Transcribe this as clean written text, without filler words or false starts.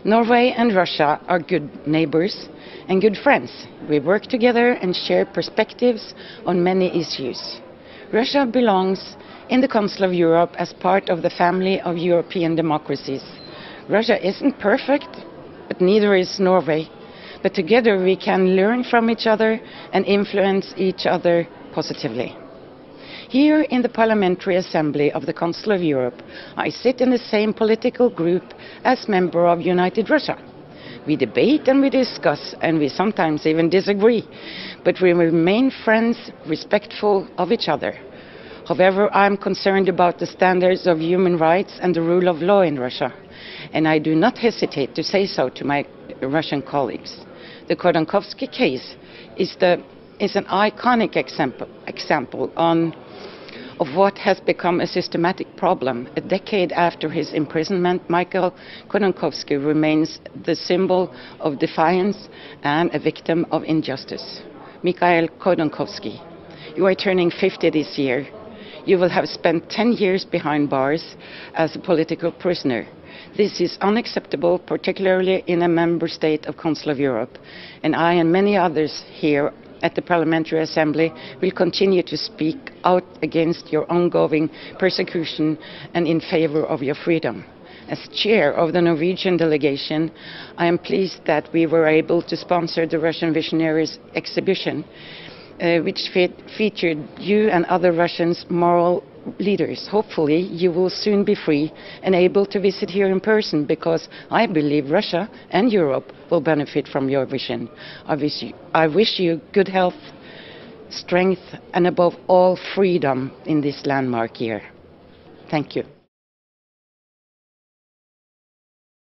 Norway and Russia are good neighbors and good friends. We work together and share perspectives on many issues. Russia belongs in the Council of Europe as part of the family of European democracies. Russia isn't perfect, but neither is Norway. But together we can learn from each other and influence each other positively. Here in the Parliamentary Assembly of the Council of Europe, I sit in the same political group as member of United Russia. We debate and we discuss, and we sometimes even disagree, but we remain friends, respectful of each other. However, I am concerned about the standards of human rights and the rule of law in Russia, and I do not hesitate to say so to my Russian colleagues. The Khodorkovsky case is an iconic example of what has become a systematic problem. A decade after his imprisonment, Mikhail Khodorkovsky remains the symbol of defiance and a victim of injustice. Mikhail Khodorkovsky, you are turning 50 this year. You will have spent 10 years behind bars as a political prisoner. This is unacceptable, particularly in a member state of Council of Europe, and I and many others here at the Parliamentary Assembly will continue to speak out against your ongoing persecution and in favor of your freedom. As chair of the Norwegian delegation, I am pleased that we were able to sponsor the Russian Visionaries exhibition, which featured you and other Russians' moral leaders. Hopefully you will soon be free and able to visit here in person, because I believe Russia and Europe will benefit from your vision. I wish you good health, strength, and above all freedom in this landmark year. Thank you.